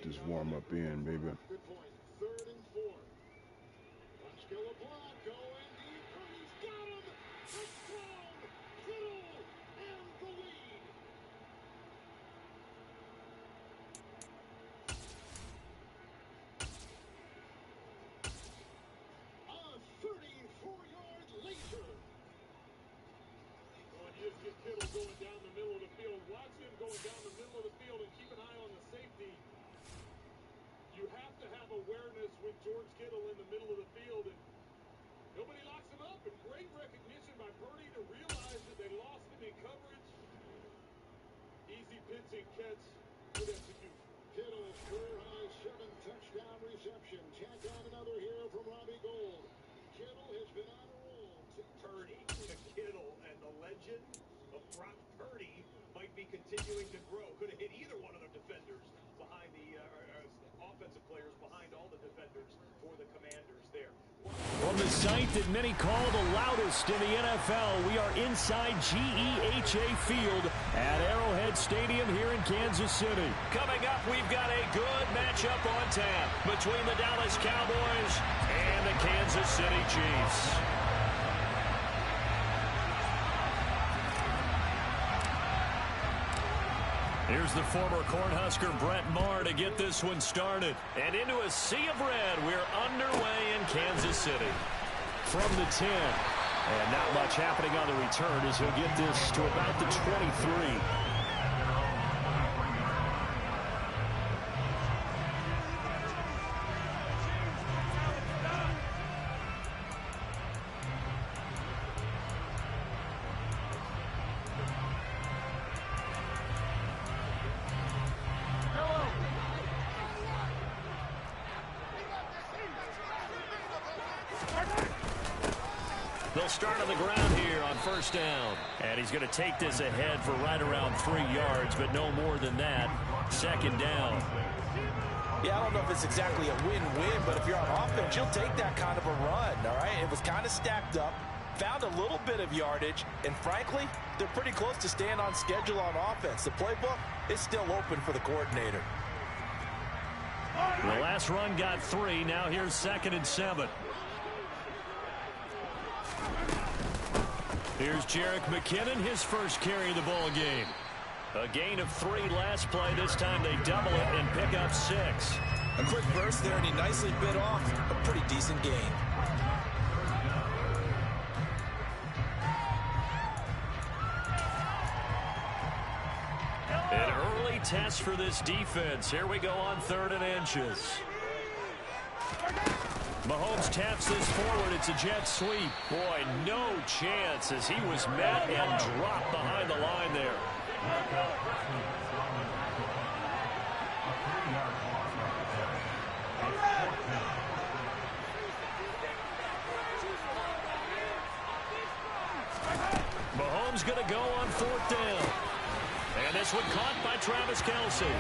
get this warm-up in, baby. Good point. 3rd and 4. Watch go a block. Going deep. Purdy's got him. Touchdown. Kittle and the lead. A 34-yard laser. Just get Kittle going down the middle of the field. Watch him going down the middle of the field and keep an eye on the safety. You have to have awareness with George Kittle in the middle of the field, and nobody locks him up. And great recognition by Purdy to realize that they lost him in coverage. Easy pitch and catch. Good execution. Kittle's career-high 7 touchdown reception. Tack on another here from Robbie Gould. Kittle has been on a roll. Purdy to Kittle, and the legend of Brock Purdy might be continuing to grow. Could have hit either one of the defenders behind the offensive players, behind all the defenders for the Commanders there. From the site that many call the loudest in the NFL, we are inside GEHA Field at Arrowhead Stadium here in Kansas City. Coming up, we've got a good matchup on tap between the Dallas Cowboys and the Kansas City Chiefs. Here's the former Cornhusker Brett Maher to get this one started. And into a sea of red, we're underway in Kansas City. From the 10. And not much happening on the return as he'll get this to about the 23. They'll start on the ground here on 1st down. And he's going to take this ahead for right around 3 yards, but no more than that. 2nd down. Yeah, I don't know if it's exactly a win-win, but if you're on offense, you'll take that kind of a run, all right? It was kind of stacked up, found a little bit of yardage, and frankly, they're pretty close to staying on schedule on offense. The playbook is still open for the coordinator. The last run got 3. Now here's 2nd and 7. Here's Jerick McKinnon, his first carry of the ball game. A gain of 3 last play. This time they double it and pick up 6. A quick burst there, and he nicely bit off a pretty decent gain. An early test for this defense. Here we go on 3rd and inches. Mahomes taps this forward. It's a jet sweep. Boy, no chance as he was met and dropped behind the line there. Mahomes going to go on 4th down. And this one caught by Travis Kelce.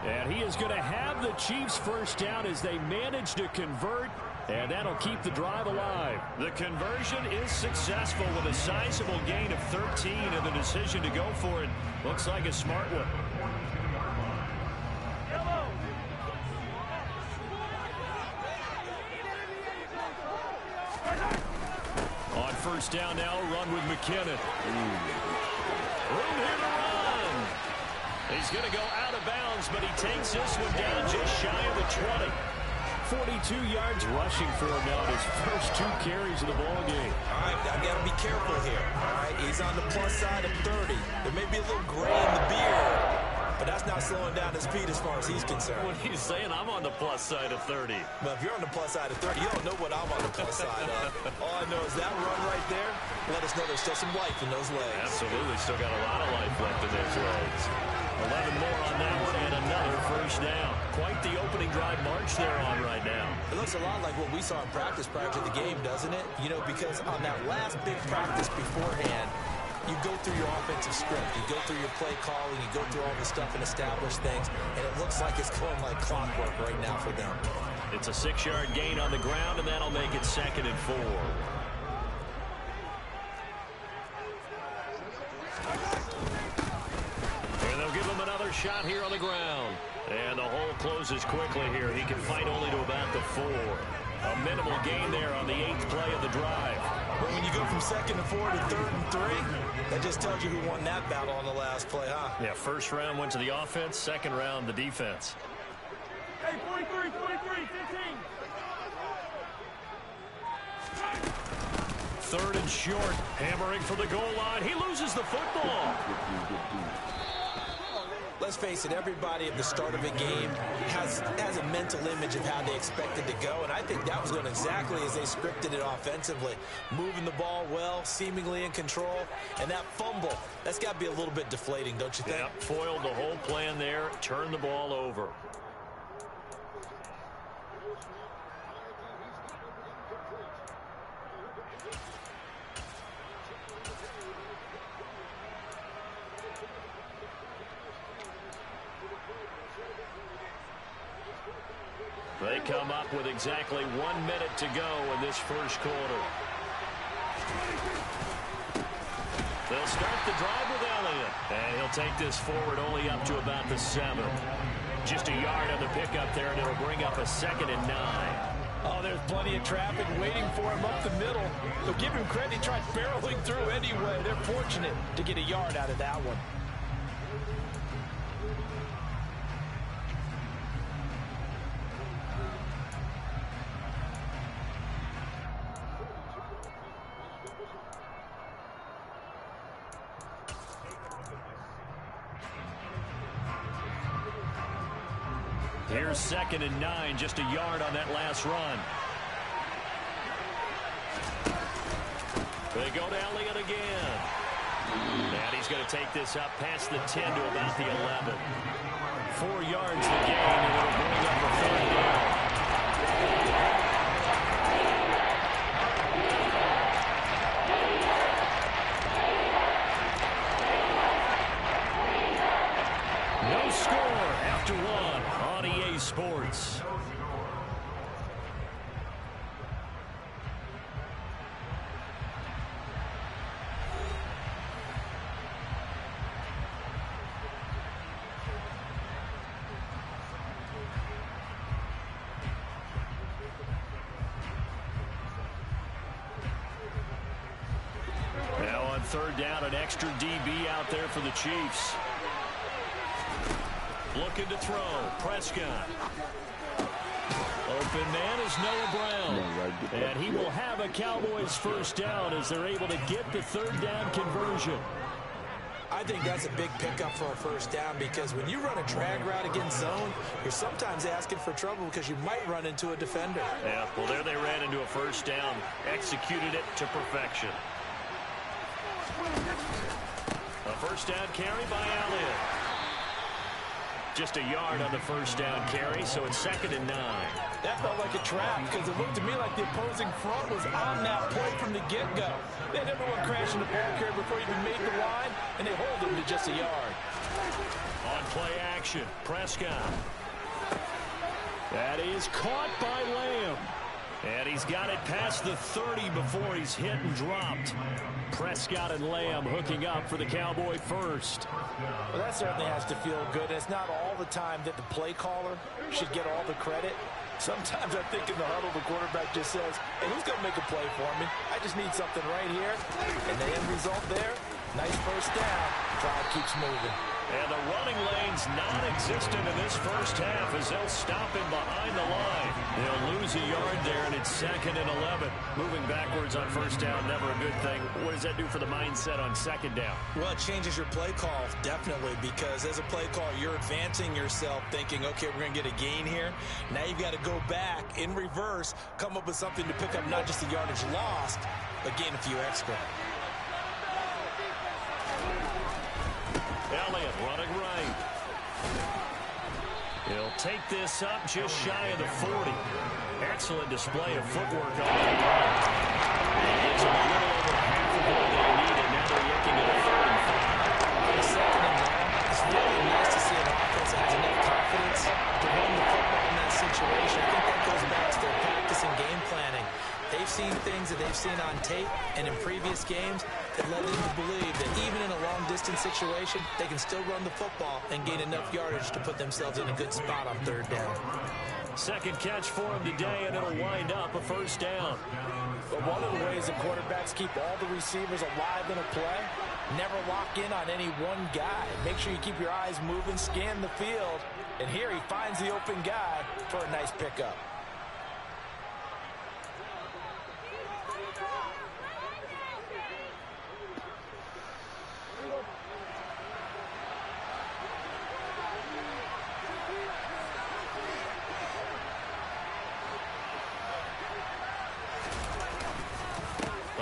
And he is going to have the Chiefs' 1st down as they manage to convert. And that'll keep the drive alive. The conversion is successful with a sizable gain of 13, and the decision to go for it looks like a smart one. On 1st down now, run with McKinnon. Room here to run. He's going to go out of bounds, but he takes this one down just shy of the 20. 42 yards rushing for him now in his first 2 carries of the ball game. All right, I got to be careful here. All right, he's on the plus side of 30. There may be a little gray in the beard, but that's not slowing down his speed as far as he's concerned. What he's saying, I'm on the plus side of 30. But if you're on the plus side of 30, you don't know what I'm on the plus side of. All I know is that run right there, let us know there's still some life in those legs. Absolutely, still got a lot of life left in those legs. 11 more on that one and another 1st down. Quite the opening drive march they're on right now. It looks a lot like what we saw in practice prior to the game, doesn't it? You know, because on that last big practice beforehand, you go through your offensive script, you go through your play calling, you go through all the stuff and establish things, and it looks like it's going like clockwork right now for them. It's a 6-yard gain on the ground, and that'll make it 2nd and 4. And they'll give him another shot here on the ground. And the hole closes quickly here. He can fight only to about the 4. A minimal gain there on the 8th play of the drive. Well, when you go from 2nd to 4 to 3rd and 3, that just tells you who won that battle on the last play, huh? Yeah, first round went to the offense, second round the defense. Hey, 43, 15. 3rd and short, hammering for the goal line. He loses the football. Let's face it, everybody at the start of a game has a mental image of how they expect it to go, and I think that was going exactly as they scripted it offensively. Moving the ball well, seemingly in control, and that fumble, that's got to be a little bit deflating, don't you think? Yeah, foiled the whole plan there, turned the ball over. They come up with exactly 1 minute to go in this first quarter. They'll start the drive with Elliott. And he'll take this forward only up to about the 7. Just a yard on the pickup there, and it'll bring up a 2nd and 9. Oh, there's plenty of traffic waiting for him up the middle. But give him credit, he tried barreling through anyway. They're fortunate to get a yard out of that one. Here's 2nd and 9, just a yard on that last run. They go to Elliott again. And he's going to take this up past the 10 to about the 11. 4 yards the gain, and it'll bring up a 3rd down. No score after 1 on EA Sports. Now on 3rd down, an extra DB out there for the Chiefs. Looking to throw. Prescott. Open man is Noah Brown. And he will have a Cowboys first down as they're able to get the 3rd down conversion. I think that's a big pickup for a first down because when you run a drag route against zone, you're sometimes asking for trouble because you might run into a defender. Yeah, well, there they ran into a first down. Executed it to perfection. A first down carry by Elliott. Just a yard on the first down carry, so it's 2nd and 9. That felt like a trap because it looked to me like the opposing front was on that play from the get-go. They had everyone crashing the ball carrier before he even made the line, and they hold him to just a yard. On play action, Prescott. That is caught by Lamb. And he's got it past the 30 before he's hit and dropped. Prescott and Lamb hooking up for the Cowboy first. Well, that certainly has to feel good. It's not all the time that the play caller should get all the credit. Sometimes I think in the huddle, the quarterback just says, hey, who's going to make a play for me? I just need something right here. And the end result there, nice first down. Crowd keeps moving. And the running lane's non-existent in this first half as they'll stop him behind the line. They'll lose a yard there, and it's 2nd and 11. Moving backwards on first down, never a good thing. What does that do for the mindset on 2nd down? Well, it changes your play call, definitely, because as a play caller, you're advancing yourself thinking, okay, we're going to get a gain here. Now you've got to go back in reverse, come up with something to pick up not just the yardage lost, but gain a few extra. Elliott running right. He'll take this up just shy of the 40. Excellent display of footwork on the line. He gets him a little over half of what they need, and now they're looking at a 3rd and 5. On a 2nd and 9, it's really nice to see an offense that has enough confidence to run the football in that situation. I think that goes back to their practice and game planning. They've seen things that they've seen on tape and in previous games, that led them to believe that even in a long-distance situation, they can still run the football and gain enough yardage to put themselves in a good spot on third down. Second catch for him today, and it'll wind up a first down. But one of the ways that quarterbacks keep all the receivers alive in a play, never lock in on any one guy. Make sure you keep your eyes moving, scan the field, and here he finds the open guy for a nice pickup.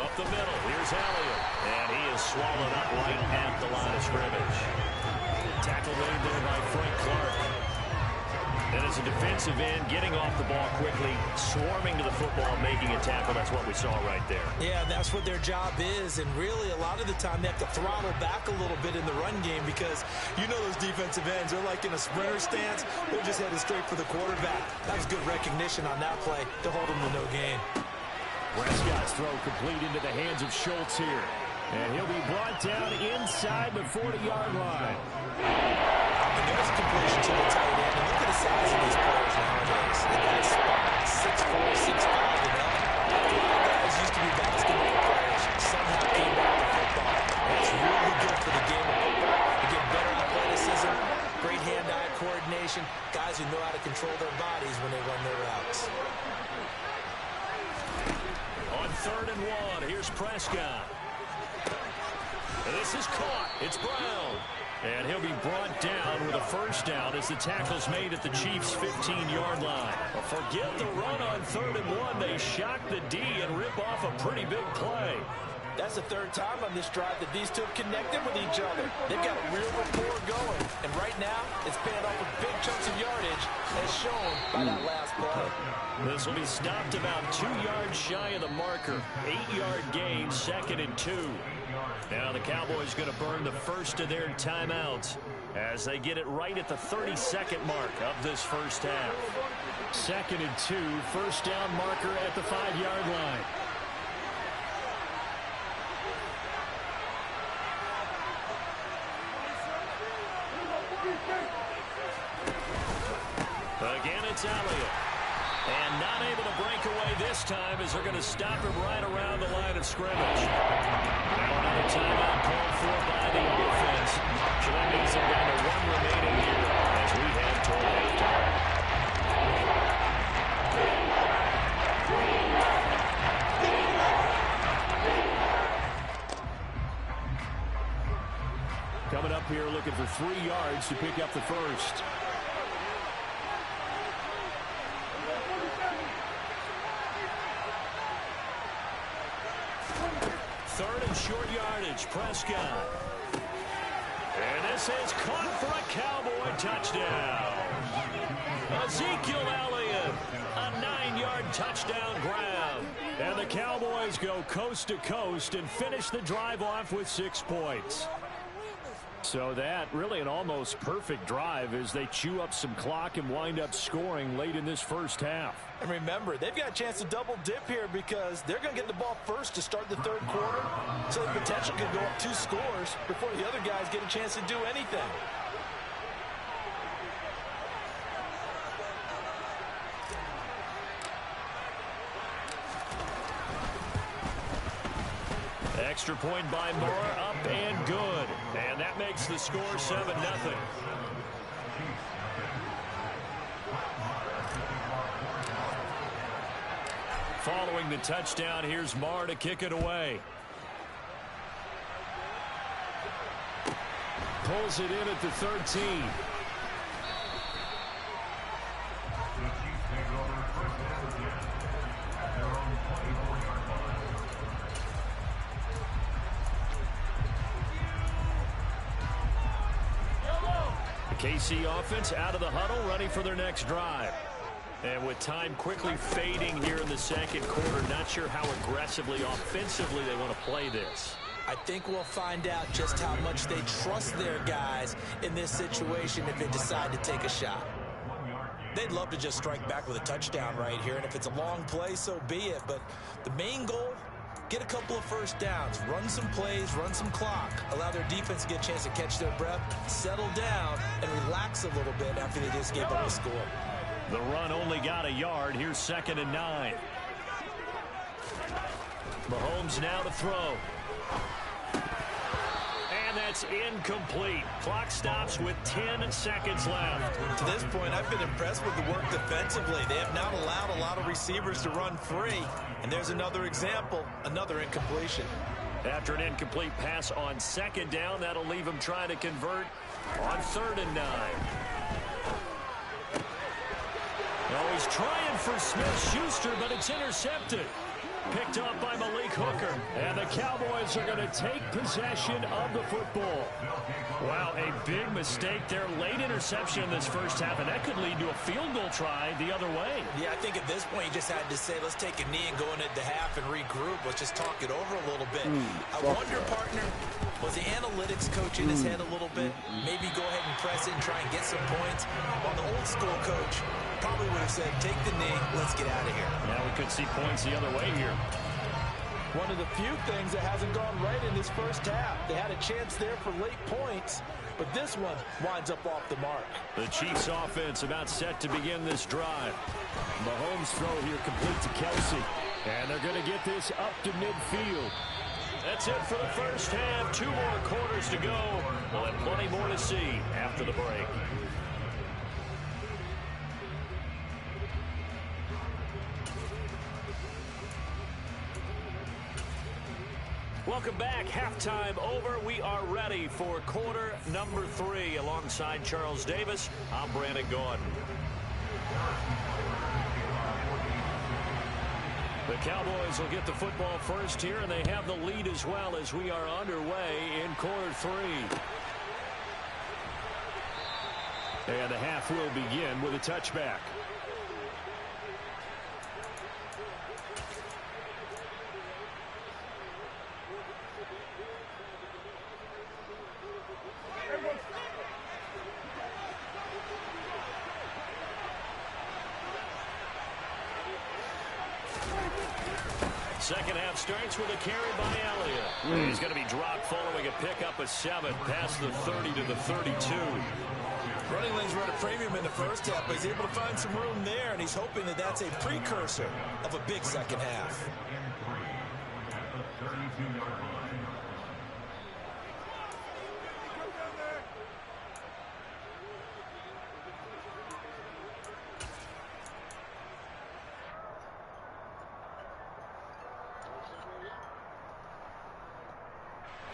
Up the middle, here's Elliott, and he is swallowed up right at the line of scrimmage. Tackle made there by Frank Clark. And as a defensive end, getting off the ball quickly, swarming to the football, making a tackle. That's what we saw right there. Yeah, that's what their job is, and really a lot of the time they have to throttle back a little bit in the run game because you know those defensive ends, they're like in a sprinter stance. They're just headed straight for the quarterback. That was good recognition on that play to hold them to no gain. Prescott's throw complete into the hands of Schultz here. And he'll be brought down inside the 40-yard line. And there's a completion to the tight end. And look at the size of these players nowadays. The guy's spot, 6'4", 6'5", you know. A lot of guys used to be basketball players. Somehow came back to football. That's really good for the game of football. You get better athleticism, great hand-eye coordination, guys who know how to control their bodies when they run their routes. On 3rd and 1, here's Prescott. And this is caught. It's Brown. And he'll be brought down with a first down as the tackle's made at the Chiefs' 15-yard line. Well, forget the run on 3rd and 1. They shock the D and rip off a pretty big play. That's the third time on this drive that these two have connected with each other. They've got a real rapport going. And right now, it's paying off with big chunks of yardage, as shown by that last play. This will be stopped about 2 yards shy of the marker. 8-yard gain, 2nd and 2. Now the Cowboys going to burn the first of their timeouts as they get it right at the 32nd mark of this first half. 2nd and 2, first down marker at the 5-yard line. Again, it's Elliott. And not able to break away this time as they're going to stop him right around the line of scrimmage. Now another timeout called for by the offense. So that means they're down to 1 remaining here as we head toward halftime. Coming up here looking for 3 yards to pick up the first. Third and short yardage, Prescott. And this is caught for a Cowboy touchdown. Ezekiel Elliott, a 9-yard touchdown grab. And the Cowboys go coast to coast and finish the drive off with 6 points. So that really an almost perfect drive as they chew up some clock and wind up scoring late in this first half. And remember, they've got a chance to double dip here because they're going to get the ball first to start the third quarter. So the potential could go up 2 scores before the other guys get a chance to do anything. Extra point by Moore, up and good. And that makes the score 7-0. Following the touchdown, here's Moore to kick it away. Pulls it in at the 13. KC offense out of the huddle, ready for their next drive. And with time quickly fading here in the second quarter, not sure how aggressively, offensively they want to play this. I think we'll find out just how much they trust their guys in this situation if they decide to take a shot. They'd love to just strike back with a touchdown right here, and if it's a long play, so be it. But the main goal, get a couple of first downs, run some plays, run some clock, allow their defense to get a chance to catch their breath, settle down, and relax a little bit after they just gave up a score. The run only got a yard. Here's 2nd and 9. Mahomes now to throw. And that's incomplete. Clock stops with 10 seconds left. To this point, I've been impressed with the work defensively. They have not allowed a lot of receivers to run free. And there's another example, another incompletion. After an incomplete pass on 2nd down, that'll leave him trying to convert on 3rd and 9. Oh, he's trying for Smith-Schuster, but it's intercepted. Picked up by Malik Hooker. And the Cowboys are going to take possession of the football. Wow, a big mistake there. Late interception in this first half, and that could lead to a field goal try the other way. Yeah, I think at this point you just had to say, let's take a knee and go into the half and regroup. Let's just talk it over a little bit. I wonder, partner, was the analytics coach in his head a little bit? Maybe go ahead and press it and try and get some points. While the old school coach probably would have said, take the knee, let's get out of here. Now we could see points the other way here. One of the few things that hasn't gone right in this first half. They had a chance there for late points, but this one winds up off the mark. The Chiefs offense about set to begin this drive. Mahomes throw here complete to Kelsey. And they're going to get this up to midfield. That's it for the first half. 2 more quarters to go. We'll have plenty more to see after the break. Welcome back. Halftime over. We are ready for quarter number 3. Alongside Charles Davis, I'm Brandon Gordon. The Cowboys will get the football first here, and they have the lead as well as we are underway in quarter 3. And the half will begin with a touchback. Second half starts with a carry by Elliott. He's going to be dropped following a pickup of 7 past the 30 to the 32. Running lanes were at a premium in the first half, but he's able to find some room there, and he's hoping that that's a precursor of a big second half.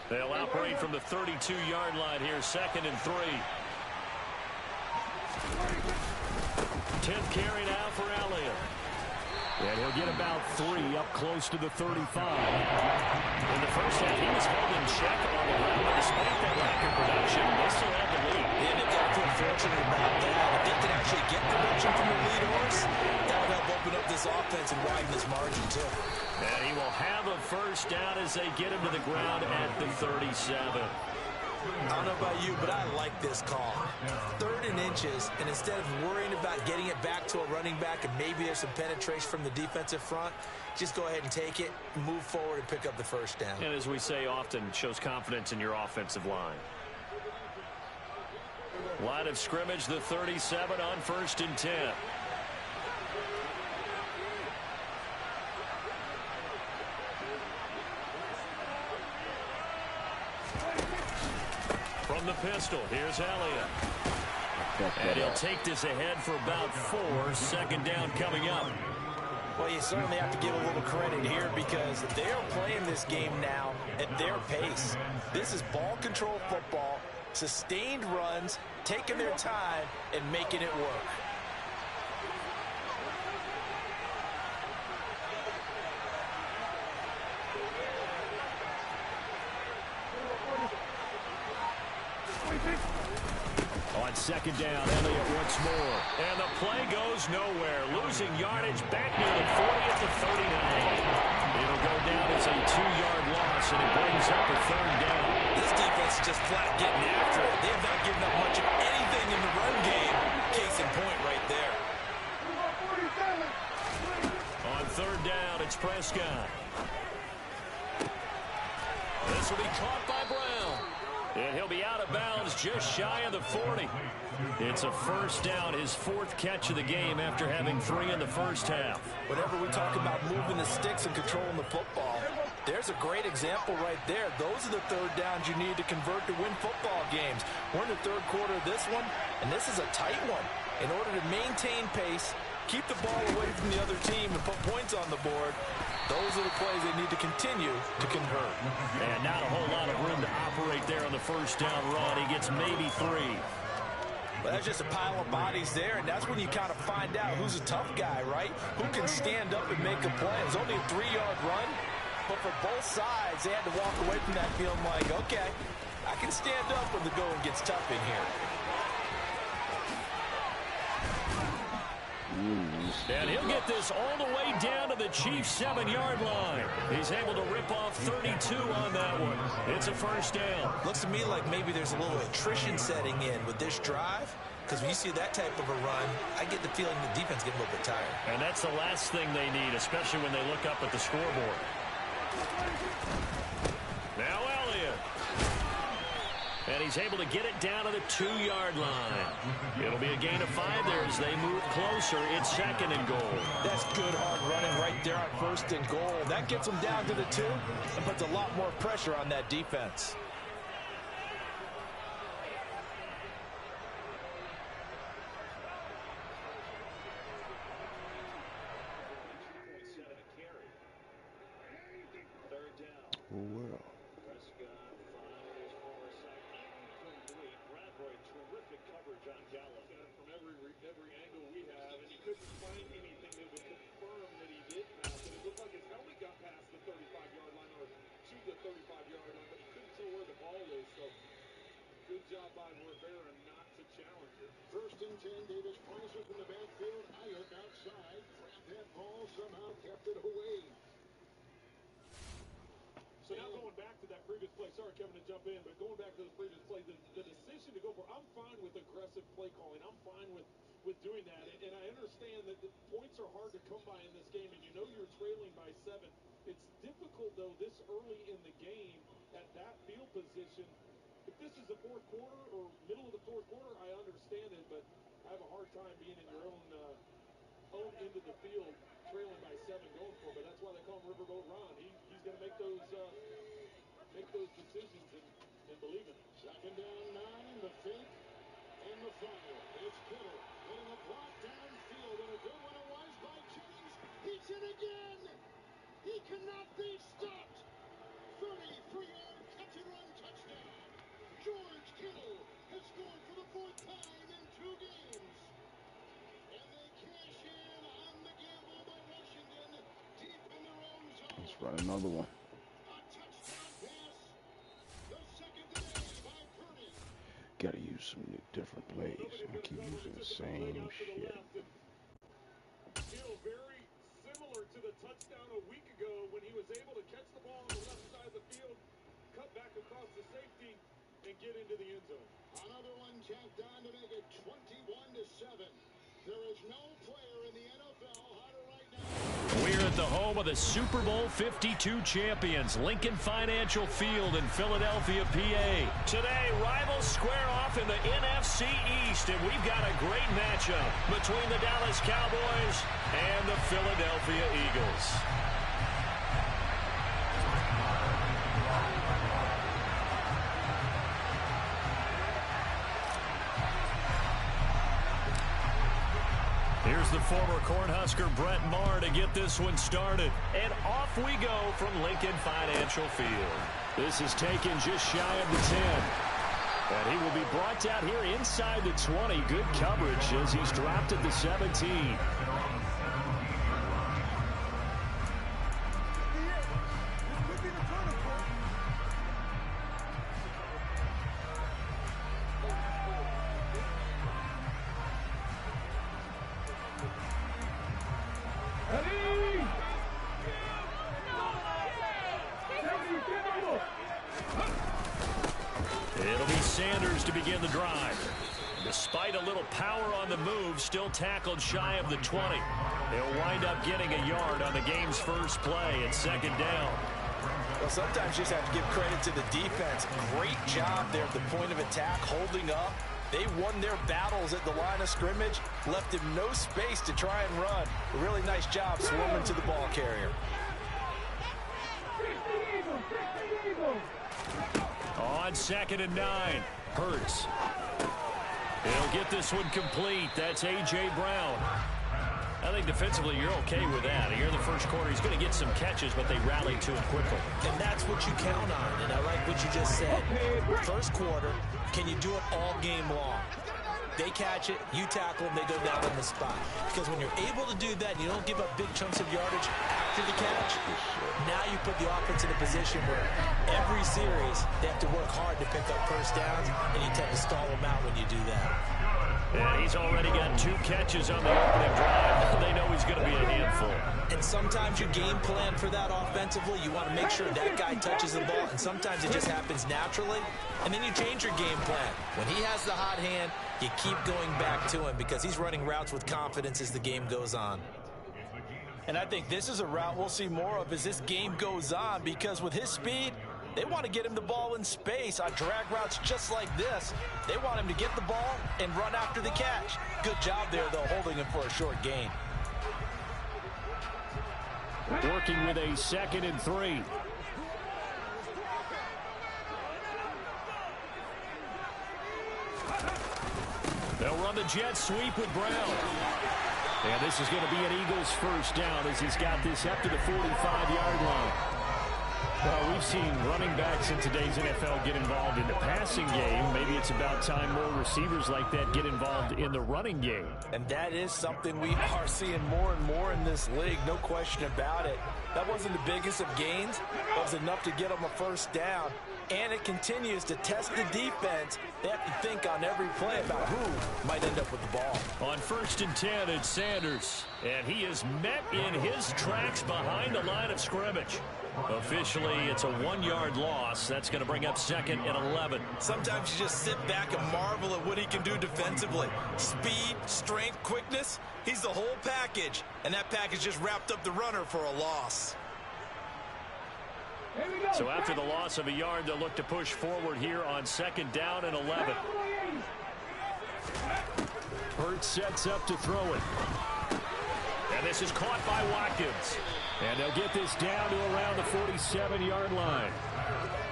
They'll operate from the 32-yard line here, 2nd and 3. 10th carry now for Elliott. And he'll get about 3 up close to the 35. In the first half, he was held in check on the ground, but despite that lack of production, they still have the lead. Yeah, they've got to feel fortunate about that. If they can actually get production from the lead horse, that would help open up this offense and widen this margin, too. And he will have a first down as they get him to the ground at the 37. I don't know about you, but I like this call. 3rd and inches, and instead of worrying about getting it back to a running back and maybe there's some penetration from the defensive front, just go ahead and take it, move forward, and pick up the first down. And as we say often, shows confidence in your offensive line. Line of scrimmage, the 37 on 1st and 10. From the pistol, here's Elliott. And he'll take this ahead for about 4. 2nd down coming up. Well, you certainly have to give a little credit here because they are playing this game now at their pace. This is ball control football, sustained runs, taking their time, and making it work. On 2nd down, Elliott once more. And the play goes nowhere. Losing yardage back near the 40 at the 39. It'll go down as a 2-yard loss, and it brings up a 3rd down. This defense is just flat getting after it. They have not given up much of anything in the run game. Case in point right there. On 3rd down, it's Prescott. This will be caught by Brown. And he'll be out of bounds just shy of the 40. It's a first down, his fourth catch of the game after having 3 in the first half. Whenever we talk about moving the sticks and controlling the football, there's a great example right there. Those are the third downs you need to convert to win football games. We're in the third quarter of this one, and this is a tight one. In order to maintain pace, keep the ball away from the other team, and put points on the board, those are the plays they need to continue to convert. And not a whole lot of room to operate there on the first down run. He gets maybe 3. But that's just a pile of bodies there, and that's when you kind of find out who's a tough guy, right? Who can stand up and make a play. It was only a 3-yard run, but for both sides, they had to walk away from that feeling like, okay, I can stand up when the going gets tough in here. And he'll get this all the way down to the Chiefs' 7-yard line. He's able to rip off 32 on that one. It's a first down. Looks to me like maybe there's a little attrition setting in with this drive, because when you see that type of a run, I get the feeling the defense gets a little bit tired. And that's the last thing they need, especially when they look up at the scoreboard. Now Elliott. And he's able to get it down to the 2-yard line. It'll be a gain of 5 there as they move closer. It's 2nd and goal. That's good hard running right there on 1st and goal. That gets them down to the 2 and puts a lot more pressure on that defense. First and 10, Davis Pricer from the backfield. Ayuk outside. Grabbed that ball, somehow kept it away. So now going back to that previous play, sorry, Kevin, to jump in, but going back to the previous play, the decision to go for, I'm fine with aggressive play calling. I'm fine with doing that. And I understand that the points are hard to come by in this game, and you know you're trailing by 7. It's difficult, though, this early in the game at that field position. If this is the fourth quarter or middle of the fourth quarter, I understand it, but I have a hard time being in your own end of the field, trailing by 7 going for it. But that's why they call him Riverboat Ron. He's going to make those decisions and believe in it. 2nd down 9, the fake and the fire. It's Kittle getting a block downfield, and a good one it was by James. He's in again. He cannot be stopped. 33-yard catch-and-run touchdown. George Kittle has scored for the 4th time in 2 games. And they cash in on the gamble by Washington deep in their own zone. Let's run another one. A touchdown pass. The second today by Purdy. Gotta use some new different plays. I keep using the same shit. Feel very similar to the touchdown a week ago when he was able to catch the ball on the left side of the field, cut back across the safety, and get into the end zone. Another one tacked on to make it 21-7. There is no player in the NFL hotter right now. We're at the home of the Super Bowl 52 champions, Lincoln Financial Field in Philadelphia, PA. Today, rivals square off in the NFC East, and we've got a great matchup between the Dallas Cowboys and the Philadelphia Eagles. Here's the former Cornhusker Brett Maher to get this one started. And off we go from Lincoln Financial Field. This is taken just shy of the 10. And he will be brought down here inside the 20. Good coverage as he's dropped at the 17. It'll be Sanders to begin the drive. Despite a little power on the move, still tackled shy of the 20. He'll wind up getting a yard on the game's first play at 2nd down. Well, sometimes you just have to give credit to the defense. Great job there at the point of attack, holding up. They won their battles at the line of scrimmage, left him no space to try and run. A really nice job swarming to the ball carrier. On 2nd and 9, Hurts. He'll get this one complete. That's A.J. Brown. I think defensively you're okay with that. Here in the first quarter, he's going to get some catches, but they rallied to him quickly. And that's what you count on, and I like what you just said. First quarter, can you do it all game long? They catch it, you tackle them, they go down on the spot. Because when you're able to do that, and you don't give up big chunks of yardage after the catch, now you put the offense in a position where every series they have to work hard to pick up first downs, and you tend to stall them out when you do that. And he's already got 2 catches on the opening drive. They know he's going to be a handful. And sometimes you game plan for that offensively. You want to make sure that guy touches the ball, and sometimes it just happens naturally. And then you change your game plan. When he has the hot hand, you keep going back to him because he's running routes with confidence as the game goes on. And I think this is a route we'll see more of as this game goes on, because with his speed, they want to get him the ball in space on drag routes just like this. They want him to get the ball and run after the catch. Good job there, though, holding him for a short gain. Working with a 2nd and 3. They'll run the jet sweep with Brown. And this is going to be an Eagles first down as he's got this up to the 45-yard line. Well, we've seen running backs in today's NFL get involved in the passing game. Maybe it's about time more receivers like that get involved in the running game. And that is something we are seeing more and more in this league, no question about it. That wasn't the biggest of gains. It was enough to get them a first down. And it continues to test the defense. They have to think on every play about who might end up with the ball. On 1st and 10, it's Sanders. And he is met in his tracks behind the line of scrimmage. Officially, it's a 1-yard loss. That's going to bring up 2nd and 11. Sometimes you just sit back and marvel at what he can do defensively. Speed, strength, quickness. He's the whole package. And that package just wrapped up the runner for a loss. So after the loss of a yard, they'll look to push forward here on 2nd down and 11. Hurts sets up to throw it. And this is caught by Watkins. And they'll get this down to around the 47-yard line.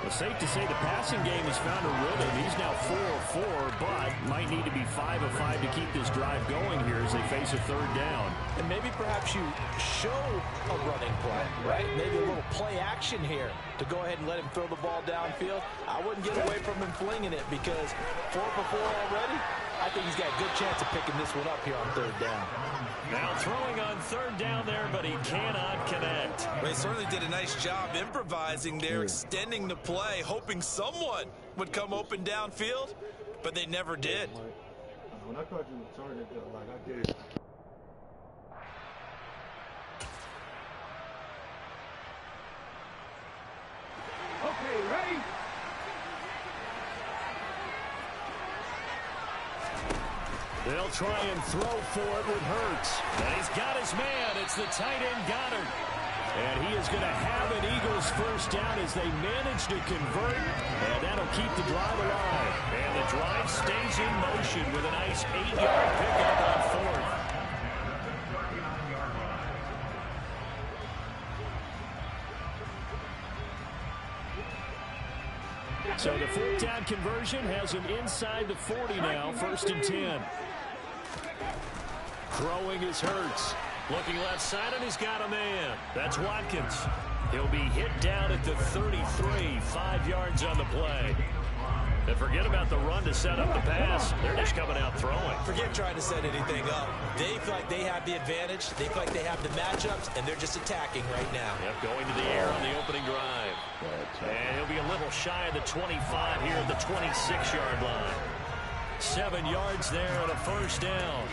Well, safe to say the passing game has found a rhythm. He's now 4 of 4, but might need to be 5 of 5 to keep this drive going here as they face a 3rd down. And maybe perhaps you show a running play, right? Maybe a little play action here to go ahead and let him throw the ball downfield. I wouldn't get away from him flinging it because 4 for 4 already. I think he's got a good chance of picking this one up here on 3rd down. Now throwing on 3rd down there, but he cannot connect. Well, he certainly did a nice job improvising there, extending the play, hoping someone would come open downfield, but they never did. When I caught you the target, like I did. Okay, ready? They'll try and throw for it with Hurts. And he's got his man. It's the tight end Goddard. And he is going to have an Eagles first down as they manage to convert. And that'll keep the drive alive. And the drive stays in motion with a nice 8-yard pickup on 4th. So the 4th down conversion has him inside the 40 now, 1st and 10. Throwing is Hurts. Looking left side, and he's got a man. That's Watkins. He'll be hit down at the 33, 5 yards on the play. And forget about the run to set up the pass. They're just coming out throwing. Forget trying to set anything up. They feel like they have the advantage. They feel like they have the matchups, and they're just attacking right now. Yep, going to the air on the opening drive. And he'll be a little shy of the 25 here at the 26-yard line. 7 yards there and a first down.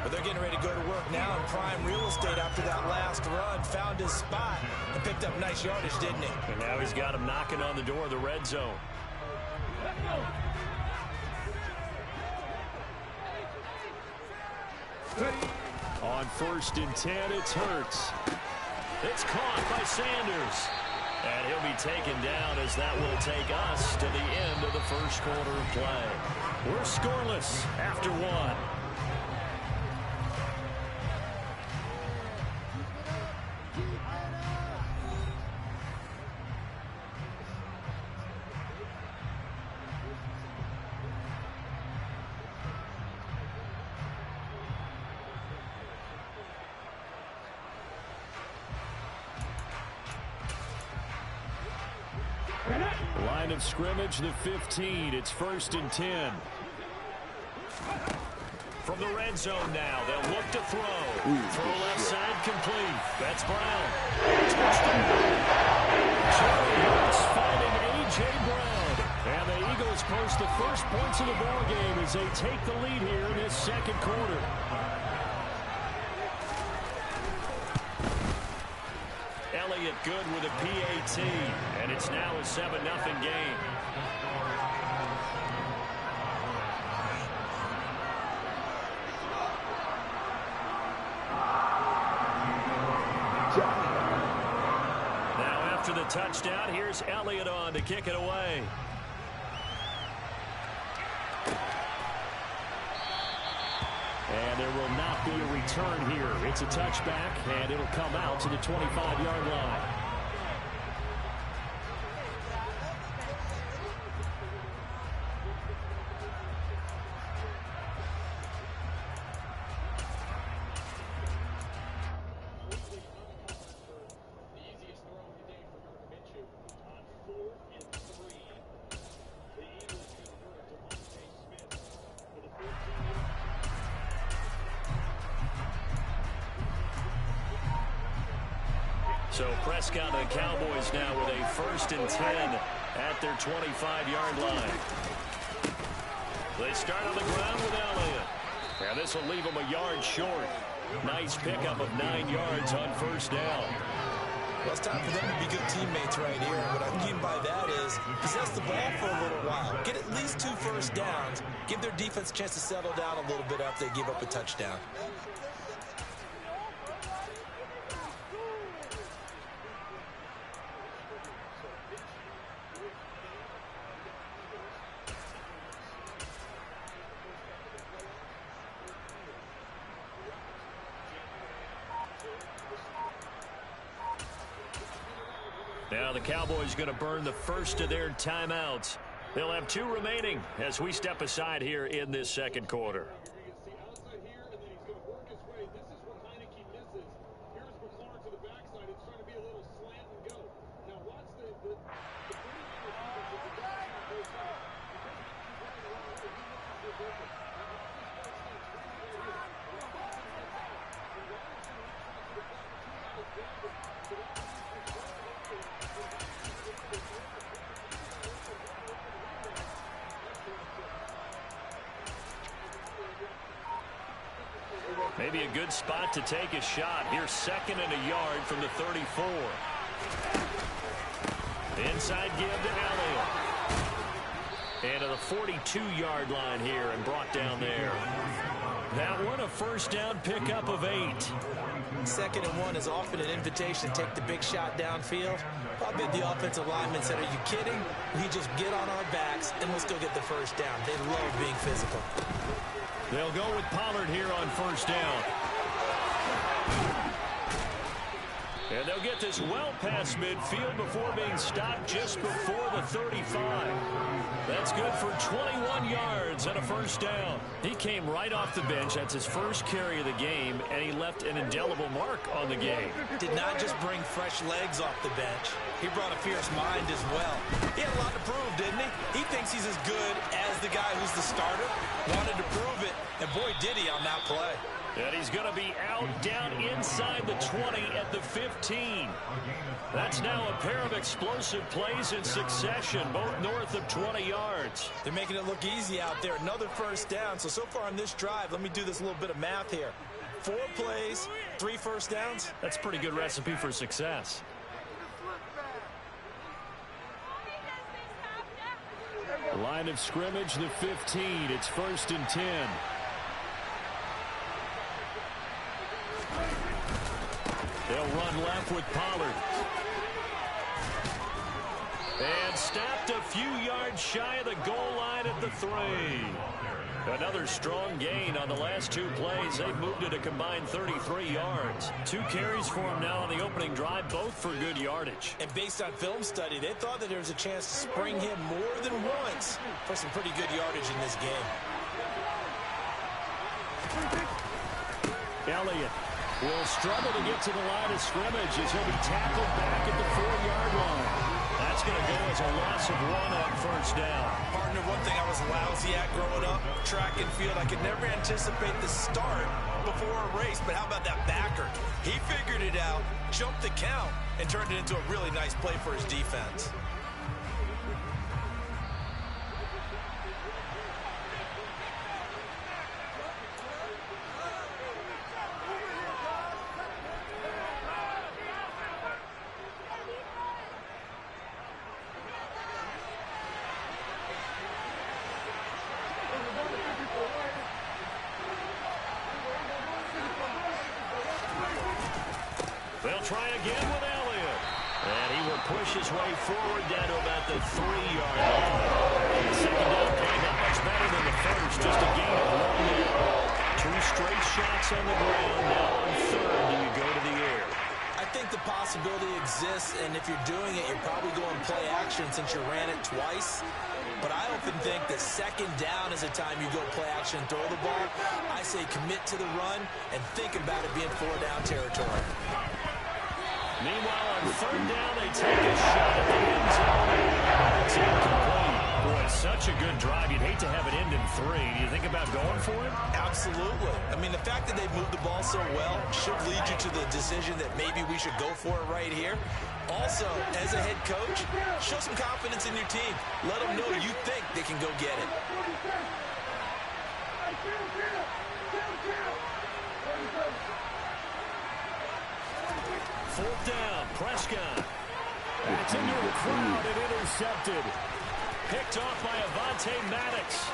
But they're getting ready to go to work now in prime real estate after that last run. Found his spot and picked up nice yardage, didn't he? And now he's got him knocking on the door of the red zone. On 1st and 10, it's Hurts. It's caught by Sanders. And he'll be taken down as that will take us to the end of the first quarter of play. We're scoreless after one. Line of scrimmage, the 15. It's 1st and 10. From the red zone now, they'll look to throw. Throw left side complete. That's Brown. Touchdown. Jerry Hurts finding A.J. Brown. And the Eagles post the first points of the ball game as they take the lead here in this second quarter. Elliott good with a PAT, and it's now a 7-0 game. Now after the touchdown, here's Elliott on to kick it away. And there will not be a return here. It's a touchback, and it'll come out to the 25-yard line. So Prescott and the Cowboys now with a 1st and 10 at their 25-yard line. They start on the ground with Elliott. And this will leave them a yard short. Nice pickup of 9 yards on 1st down. Well, it's time for them to be good teammates right here. And what I mean by that is possess the ball for a little while. Get at least 2 first downs. Give their defense a chance to settle down a little bit after they give up a touchdown. Now the Cowboys going to burn the first of their timeouts. They'll have 2 remaining as we step aside here in this second quarter. Maybe a good spot to take a shot. Here's 2nd and a yard from the 34. Inside give to Elliott. And to the 42-yard line here and brought down there. That one a 1st down pickup of 8. 2nd and 1 is often an invitation to take the big shot downfield. I bet the offensive lineman said, are you kidding? We just get on our backs and let's go get the 1st down. They love being physical. They'll go with Pollard here on 1st down. And they'll get this well past midfield before being stopped just before the 35. That's good for 21 yards and a 1st down. He came right off the bench. That's his first carry of the game, and he left an indelible mark on the game. Did not just bring fresh legs off the bench. He brought a fierce mind as well. He had a lot to prove, didn't he? He thinks he's as good as the guy who's the starter. Wanted to prove it, and boy, did he on that play. And he's going to be out down inside the 20 at the 15. That's now a pair of explosive plays in succession, both north of 20 yards. They're making it look easy out there. Another 1st down. So far on this drive, let me do this little bit of math here. 4 plays, 3 1st downs. That's a pretty good recipe for success. Line of scrimmage, the 15. It's 1st and 10. They'll run left with Pollard. And snapped a few yards shy of the goal line at the 3. Another strong gain on the last 2 plays. They've moved it a combined 33 yards. 2 carries for him now on the opening drive, both for good yardage. And based on film study, they thought that there was a chance to spring him more than once for some pretty good yardage in this game. Elliott will struggle to get to the line of scrimmage as he'll be tackled back at the 4-yard line. That's going to go as a loss of 1 on first down. Partner, one thing I was lousy at growing up, track and field, I could never anticipate the start before a race, but how about that backer? He figured it out, jumped the count, and turned it into a really nice play for his defense. They'll try again with Elliott. And he will push his way forward down to about the 3-yard line. The second down play not much better than the first. Just a gain of 1 there. 2 straight shots on the ground. Now on third, do you go to the air? I think the possibility exists, and if you're doing it, you're probably going play action since you ran it twice. But I often think that second down is a time you go play action and throw the ball. I say commit to the run and think about it being 4-down territory. Meanwhile, on third down, they take a shot at the end zone. It's incomplete. Boy, such a good drive. You'd hate to have it end in 3. Do you think about going for it? Absolutely. I mean, the fact that they've moved the ball so well should lead you to the decision that maybe we should go for it right here. Also, as a head coach, show some confidence in your team. Let them know you think they can go get it. Fourth down, Prescott. It's into the crowd and intercepted. Picked off by Avonte Maddox.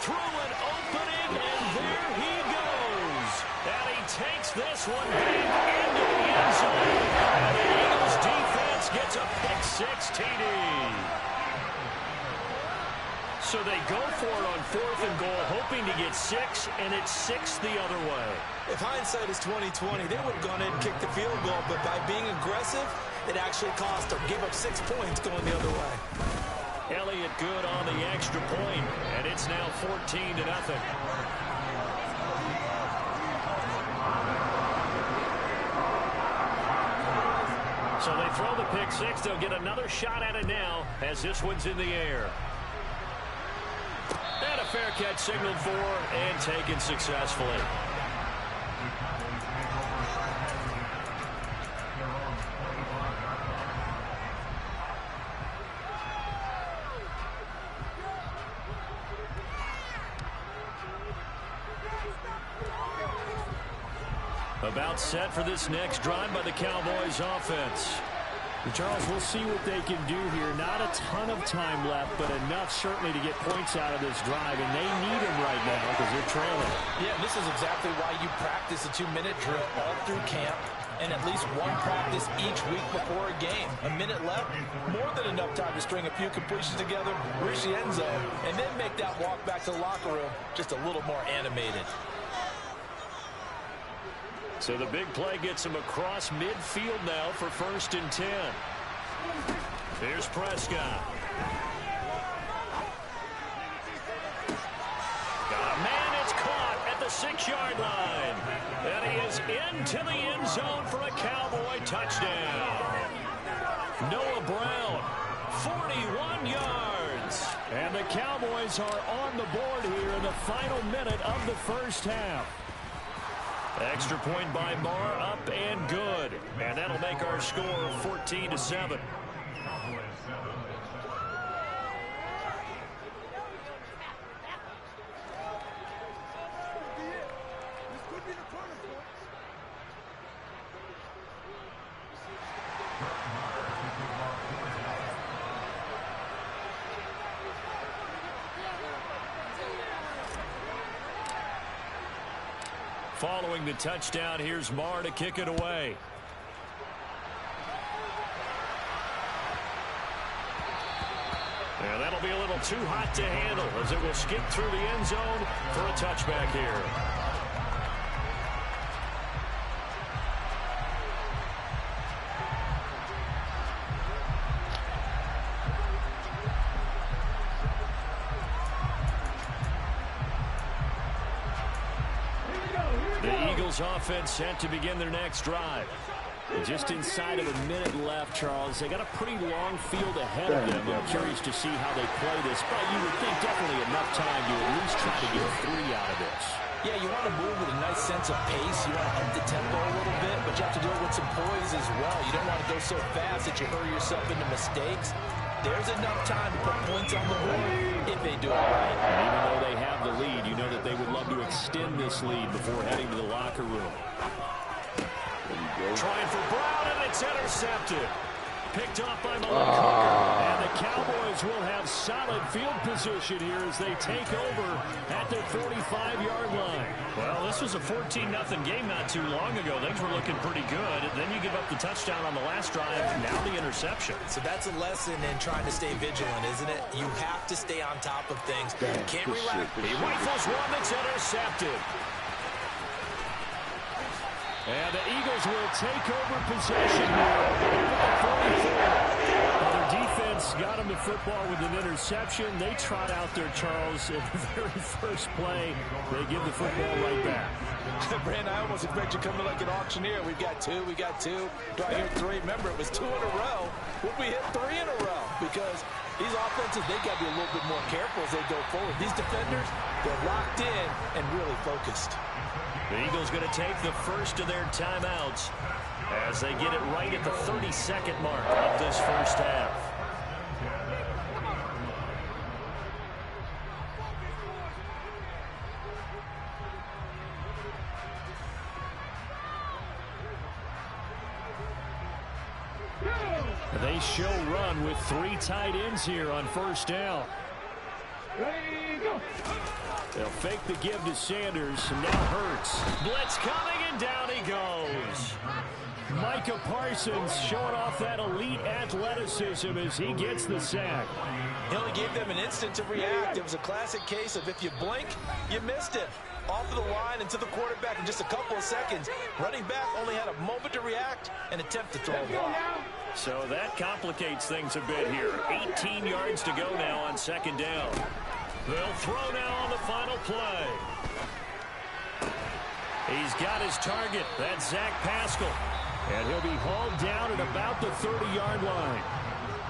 Through an opening, and there he goes. And he takes this one back into the end zone. And the Eagles defense gets a pick-6 TD. So they go for it on 4th and goal, hoping to get 6, and it's 6 the other way. If hindsight is 20/20, they would have gone in and kicked the field goal, but by being aggressive, it actually cost them. Give up 6 points going the other way. Elliott good on the extra point, and it's now 14-0. So they throw the pick-6. They'll get another shot at it now as this one's in the air. And a fair catch signaled for and taken successfully. About set for this next drive by the Cowboys offense. Charles, we'll see what they can do here. Not a ton of time left, but enough certainly to get points out of this drive, and they need them right now because they're trailing. Yeah, this is exactly why you practice a 2-minute drill all through camp and at least one practice each week before a game. A minute left, more than enough time to string a few completions together, reach the end zone, and then make that walk back to the locker room just a little more animated. So the big play gets him across midfield now for 1st and 10. Here's Prescott. Got a man, it's caught at the 6-yard line. And he is into the end zone for a Cowboy touchdown. Noah Brown, 41 yards. And the Cowboys are on the board here in the final minute of the first half. Extra point by Marr, up and good. And that'll make our score 14-7. Following the touchdown, here's Marr to kick it away. And that'll be a little too hot to handle as it will skip through the end zone for a touchback here. The Eagles offense set to begin their next drive. Just inside of a minute left, Charles. They got a pretty long field ahead of them. I'm curious to see how they play this, but you would think definitely enough time to at least try to get 3 out of this. Yeah, you want to move with a nice sense of pace. You want to up the tempo a little bit, but you have to do it with some poise as well. You don't want to go so fast that you hurry yourself into mistakes. There's enough time to put points on the board if they do it right. And even though they have the lead, you know that they would love to extend this lead before heading to the locker room. Trying for Brown, and it's intercepted. Picked off by Malone. And the Cowboys will have solid field position here as they take over at their 45-yard line. Well, this was a 14-0 game not too long ago. Things were looking pretty good. Then you give up the touchdown on the last drive, now the interception. So that's a lesson in trying to stay vigilant, isn't it? You have to stay on top of things. You can't relax. He rifles one that's intercepted. And the Eagles will take over possession here at the 44. Well, their defense got them the football with an interception. They trot out there, Charles, in the very first play. They give the football right back. Brandon, I almost expect you coming like an auctioneer. We've got 2, we got 2. Do I hear 3? Remember, it was 2 in a row. Would we hit 3 in a row? Because these offenses, they got to be a little bit more careful as they go forward. These defenders, they're locked in and really focused. The Eagles going to take the first of their timeouts as they get it right at the 32nd mark of this first half. They show run with 3 tight ends here on first down. They'll fake the give to Sanders, and now Hurts. Blitz coming, and down he goes. Micah Parsons showing off that elite athleticism as he gets the sack. He only gave them an instant to react. It was a classic case of if you blink, you missed it. Off of the line and to the quarterback in just a couple of seconds. Running back only had a moment to react and attempt to throw a ball. So that complicates things a bit here. 18 yards to go now on second down. They'll throw now on the final play. He's got his target. That's Zach Pascal. And he'll be hauled down at about the 30-yard line.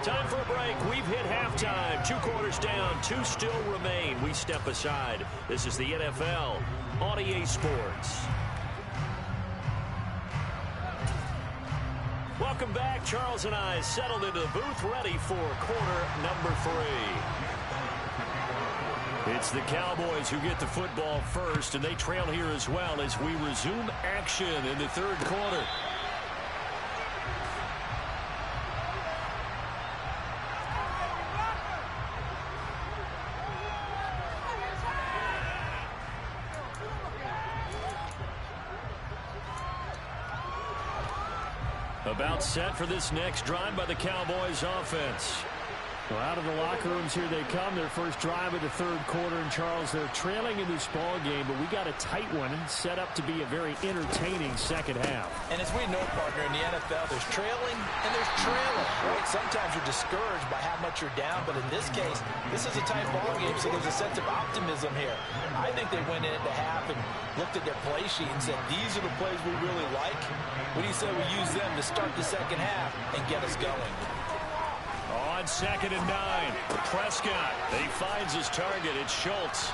Time for a break. We've hit halftime. 2 quarters down. 2 still remain. We step aside. This is the NFL on EA Sports. Welcome back. Charles and I settled into the booth ready for quarter number 3. It's the Cowboys who get the football first, and they trail here as well as we resume action in the third quarter. About set for this next drive by the Cowboys offense. Well, out of the locker rooms here they come. Their first drive of the third quarter. And, Charles, they're trailing in this ball game, but we got a tight one set up to be a very entertaining second half. And as we know, partner, in the NFL, there's trailing and there's trailing. Right? Sometimes you're discouraged by how much you're down, but in this case, this is a tight ball game, so there's a sense of optimism here. I think they went into half and looked at their play sheet and said, these are the plays we really like. What do you say we use them to start the second half and get us going? On 2nd and 9, Prescott. He finds his target. It's Schultz.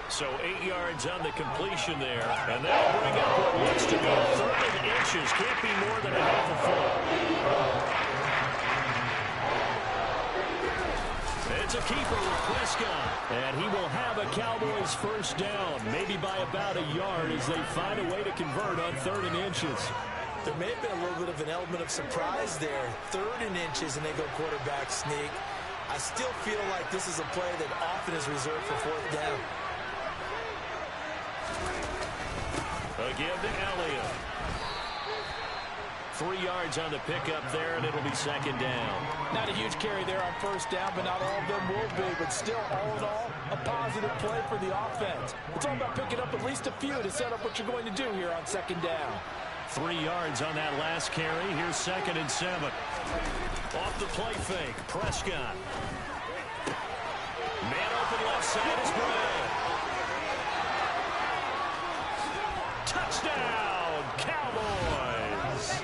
So 8 yards on the completion there. And that'll bring up what looks to be 30 inches. Can't be more than a half a foot. It's a keeper with Prescott. And he will have a Cowboys first down, maybe by about a yard as they find a way to convert on 3rd and inches. There may have been a little bit of an element of surprise there. 3rd and inches, and they go quarterback sneak. I still feel like this is a play that often is reserved for 4th down. A give to Elliott. 3 yards on the pickup there, and it'll be second down. Not a huge carry there on first down, but not all of them will be. But still, all in all, a positive play for the offense. It's all about picking up at least a few to set up what you're going to do here on second down. 3 yards on that last carry. Here's 2nd and 7. Off the play fake, Prescott. Man open left side is Brown. Touchdown, Cowboys!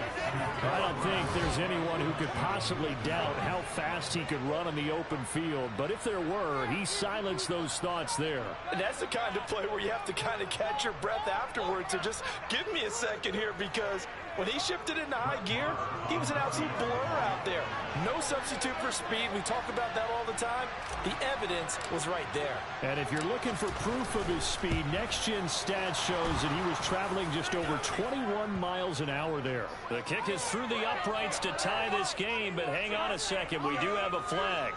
I don't think there's anyone who could possibly doubt how fast he could run on the open field. But if there were, he silenced those thoughts there. And that's the kind of play where you have to kind of catch your breath afterwards. So just give me a second here, because when he shifted into high gear, he was an absolute blur out there. No substitute for speed. We talk about that all the time. The evidence was right there. And if you're looking for proof of his speed, Next Gen Stats shows that he was traveling just over 21 miles an hour there. The kick is through the uprights to tie this game, but hang on a second. We do have a flag.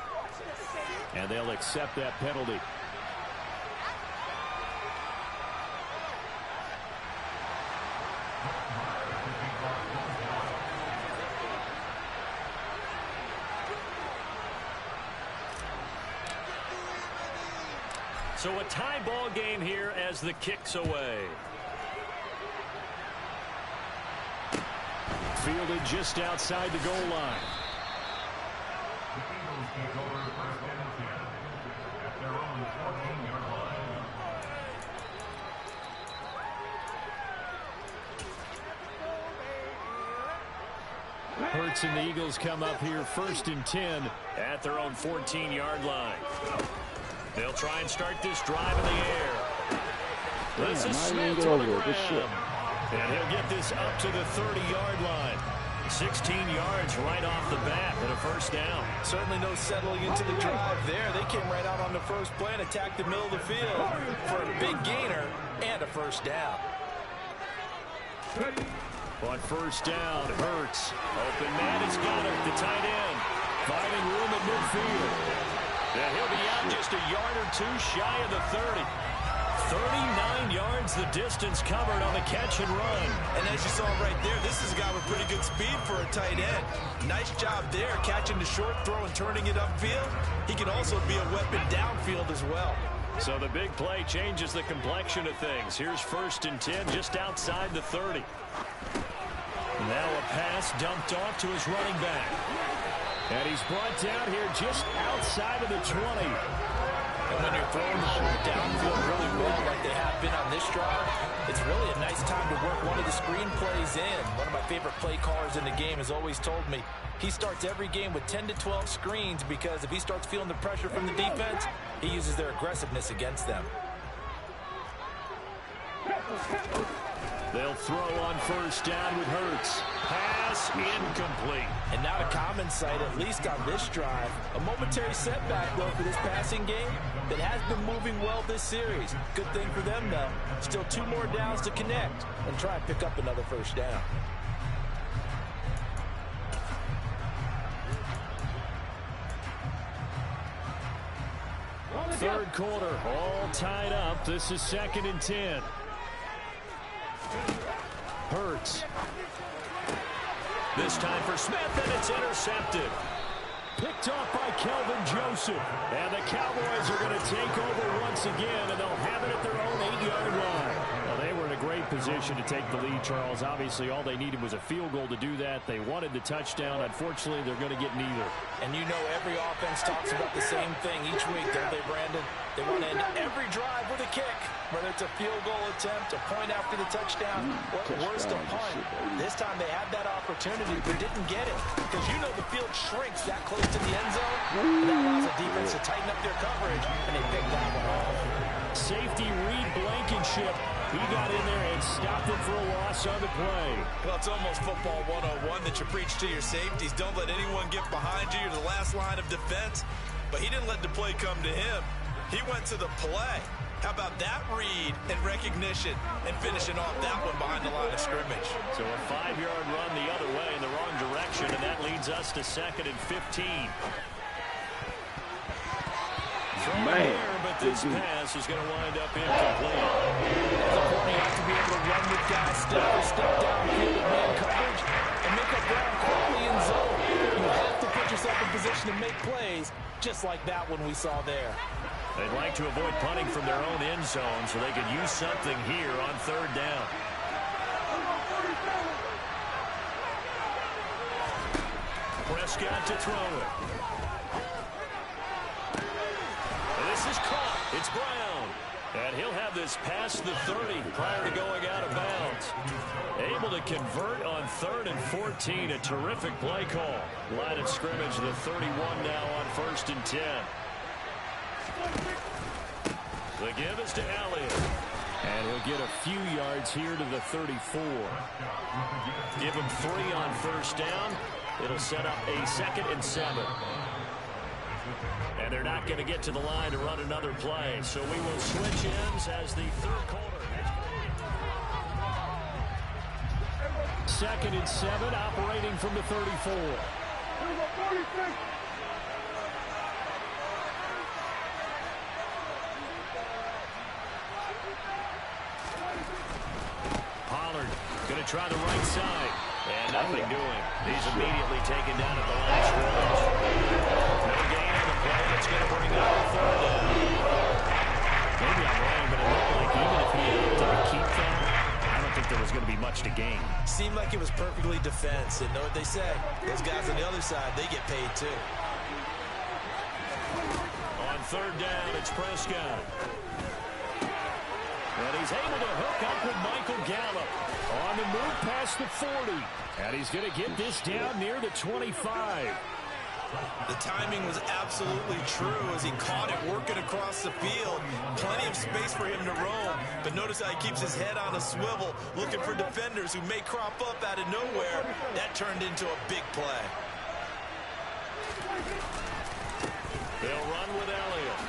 And they'll accept that penalty. So a tie ball game here as the kick's away. Fielded just outside the goal line. Hurts and the Eagles come up here 1st and 10 at their own 14-yard line. They'll try and start this drive in the air. This is Smith to the ground. And he'll get this up to the 30-yard line. 16 yards right off the bat and a first down. Certainly no settling into the drive there. They came right out on the first play and attacked the middle of the field for a big gainer and a first down. On first down, Hurts. Open man has got it. The tight end finding room at midfield. And he'll be out just a yard or two shy of the 30. 39 yards the distance covered on the catch and run. And as you saw right there, this is a guy with pretty good speed for a tight end. Nice job there, catching the short throw and turning it upfield. He can also be a weapon downfield as well. So the big play changes the complexion of things. Here's 1st and 10 just outside the 30. Now a pass dumped off to his running back. And he's brought down here just outside of the 20. And when you're throwing the ball downfield really well like they have been on this drive, it's really a nice time to work one of the screen plays in. One of my favorite play callers in the game has always told me he starts every game with 10 to 12 screens, because if he starts feeling the pressure from the defense, he uses their aggressiveness against them. They'll throw on first down with Hurts. Pass incomplete. And not a common sight, at least on this drive. A momentary setback, though, for this passing game that has been moving well this series. Good thing for them, though. Still 2 more downs to connect and try and pick up another first down. Third quarter, all tied up. This is 2nd and 10. Hurts. This time for Smith, and it's intercepted. Picked off by Kelvin Joseph. And the Cowboys are going to take over once again, and they'll have it at their own 8-yard line. Well, they were in a great position to take the lead, Charles. Obviously, all they needed was a field goal to do that. They wanted the touchdown. Unfortunately, they're going to get neither. And you know every offense talks about the same thing each week, don't they, Brandon? They want to end every drive with a kick, whether it's a field goal attempt, a point after the touchdown, or worse, a punt. This time they had that opportunity but didn't get it, because you know the field shrinks that close to the end zone, and that allows the defense to tighten up their coverage, and they pick that one off. Safety Reed Blankenship. He got in there and stopped it for a loss on the play. Well, it's almost football 101 that you preach to your safeties. Don't let anyone get behind you. You're the last line of defense. But he didn't let the play come to him. He went to the play. How about that read and recognition and finishing off that one behind the line of scrimmage? So a 5-yard run the other way in the wrong direction, and that leads us to 2nd and 15. Man, but this pass is going to wind up incomplete. As a corner, you have to be able to run with guys step for step downfield in man coverage and make a position to make plays just like that one we saw there. They'd like to avoid punting from their own end zone so they could use something here on third down. Prescott to throw it. And this is caught. It's Brown. And he'll have this past the 30 prior to going out of bounds. Able to convert on 3rd and 14. A terrific play call. Line of scrimmage, the 31 now on 1st and 10. The give is to Elliott. And he'll get a few yards here to the 34. Give him 3 on 1st down. It'll set up a 2nd and 7. And they're not going to get to the line to run another play. So we will switch ends as the 3rd quarter. 2nd and 7, operating from the 34. Pollard going to try the right side. And nothing doing. He's immediately taken down at the line of scrimmage. No gain on the play. It's going to bring up a 3rd down. Maybe I'm wrong, but it looked like even if he opted to keep that, I don't think there was going to be much to gain. Seemed like it was perfectly defense. And know what they say? Those guys on the other side, they get paid too. On 3rd down, it's Prescott. And he's able to hook up with Michael Gallup. On the move past the 40. And he's going to get this down near the 25. The timing was absolutely true as he caught it working across the field. Plenty of space for him to roam. But notice how he keeps his head on a swivel, looking for defenders who may crop up out of nowhere. That turned into a big play. They'll run with Elliott.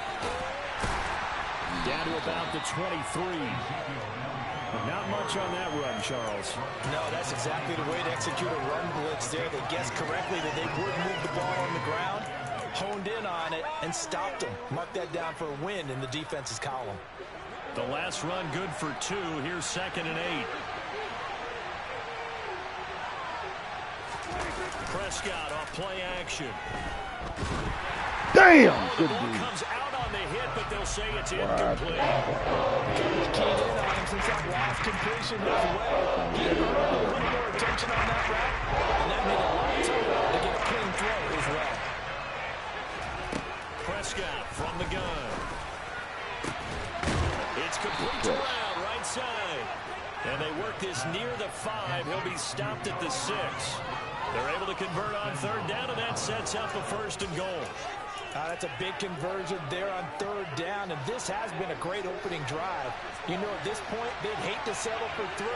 Down to about the 23. Not much on that run, Charles. No, that's exactly the way to execute a run blitz there. They guessed correctly that they would move the ball on the ground, honed in on it, and stopped them. Mark that down for a win in the defense's column. The last run good for 2. Here's 2nd and 8. Prescott off play action. Damn! The ball comes out on the hit, but they'll say it's incomplete. Coach keyed in on him since that last completion his way. He earned a little more attention on that route, and that made it a lot tougher to get a clean throw as well. Prescott from the gun. It's complete to Brown, right side. And they work this near the 5. He'll be stopped at the 6. They're able to convert on 3rd down, and that sets up a 1st and goal. That's a big conversion there on 3rd down, and this has been a great opening drive. You know, at this point, they'd hate to settle for 3,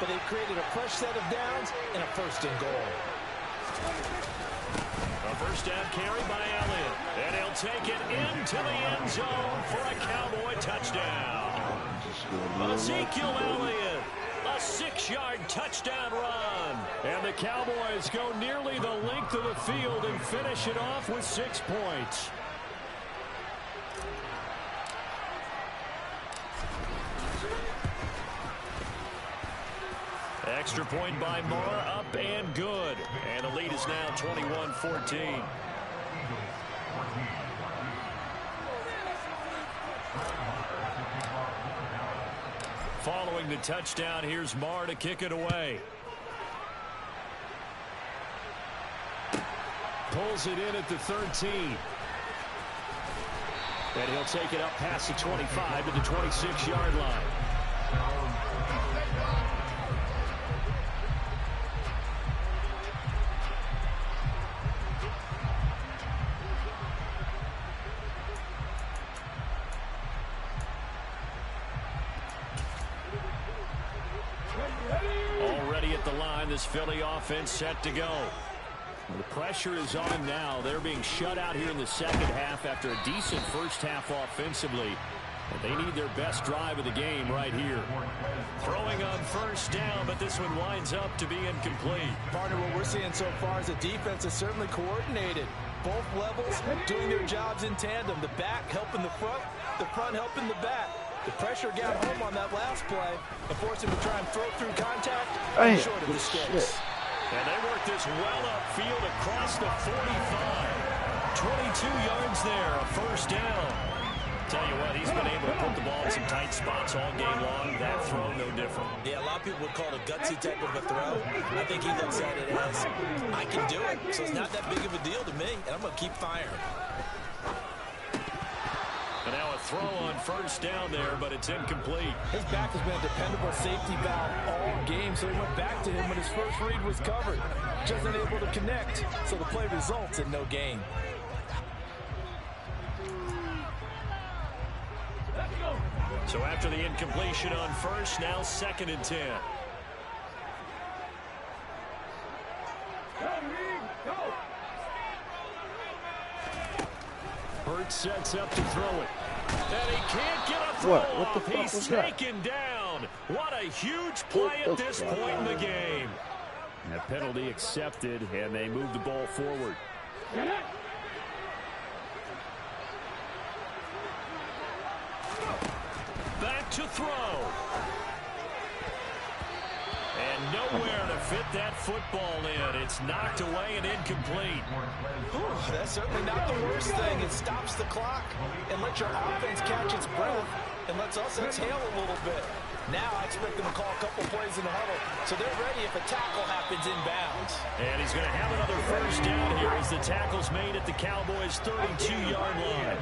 but they've created a fresh set of downs and a 1st and goal. A 1st down carry by Elliott, and he'll take it into the end zone for a Cowboy touchdown. Ezekiel Elliott, a 6-yard touchdown run. And the Cowboys go nearly the length of the field and finish it off with 6 points. Extra point by Moore, up and good. And the lead is now 21-14. Following the touchdown, here's Marr to kick it away. Pulls it in at the 13. And he'll take it up past the 25 to the 26-yard line. Already at the line, this Philly offense set to go. The pressure is on now. They're being shut out here in the second half after a decent first half offensively. But they need their best drive of the game right here. Throwing on 1st down, but this one winds up to be incomplete. Partner, what we're seeing so far is the defense is certainly coordinated. Both levels doing their jobs in tandem. The back helping the front helping the back. The pressure got home on that last play and forced him to try and throw through contact and short of the sticks. And they work this well upfield across the 45. 22 yards there, a first down. Tell you what, he's been able to put the ball in some tight spots all game long. That throw, no different. Yeah, a lot of people would call it a gutsy type of a throw. I think he looks at it as, I can do it, so it's not that big of a deal to me, and I'm going to keep firing. And now a throw on first down there, but it's incomplete. His back has been a dependable safety valve all game, so he went back to him when his first read was covered. Just unable to connect, so the play results in no gain. So after the incompletion on first, now 2nd and 10. Burt sets up to throw it. And he can't get a throw What the off. fuck He's was that? taken down. What a huge play at this point in the game. And a penalty accepted, and they move the ball forward. Back to throw. And nowhere to fit that football in. It's knocked away and incomplete. Whew, that's certainly not the worst thing. It stops the clock and lets your offense catch its breath and lets us exhale a little bit. Now I expect them to call a couple plays in the huddle, so they're ready if a tackle happens inbounds. And he's going to have another first down here as the tackle's made at the Cowboys' 32-yard line.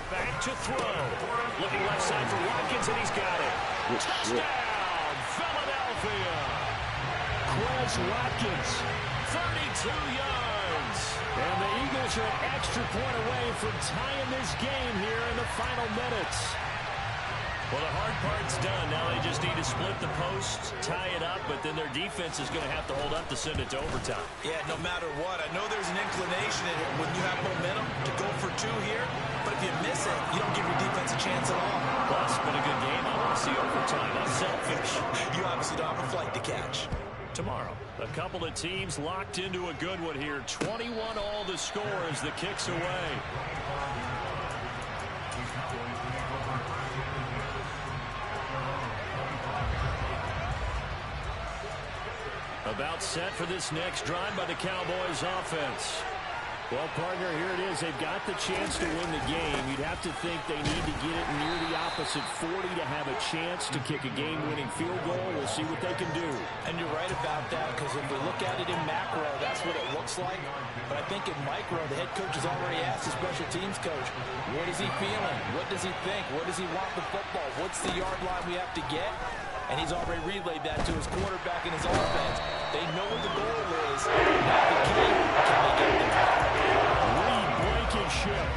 Back to throw. Looking left side for Watkins, and he's got it. Touchdown, Philadelphia. Quez Watkins. 32 yards. And the Eagles are an extra point away from tying this game here in the final minutes. Well, the hard part's done. Now they just need to split the posts, tie it up, but then their defense is going to have to hold up to send it to overtime. Yeah, no matter what. I know there's an inclination when you have momentum to go for two here, but if you miss it, you don't give your defense a chance at all. Plus, it's been a good game. I want to see overtime. I'm selfish. You obviously don't have a flight to catch. Tomorrow, a couple of teams locked into a good one here. 21 all the score as the kick's away. About set for this next drive by the Cowboys offense. Well, partner, here it is. They've got the chance to win the game. You'd have to think they need to get it near the opposite 40 to have a chance to kick a game-winning field goal. We'll see what they can do. And you're right about that, because if we look at it in macro, that's what it looks like. But I think in micro, the head coach has already asked the special teams coach, what is he feeling? What does he think? What does he want the football? What's the yard line we have to get? And he's already relayed that to his quarterback and his offense. They know what the goal is. Now the key, can they get there? Reed Blankenship.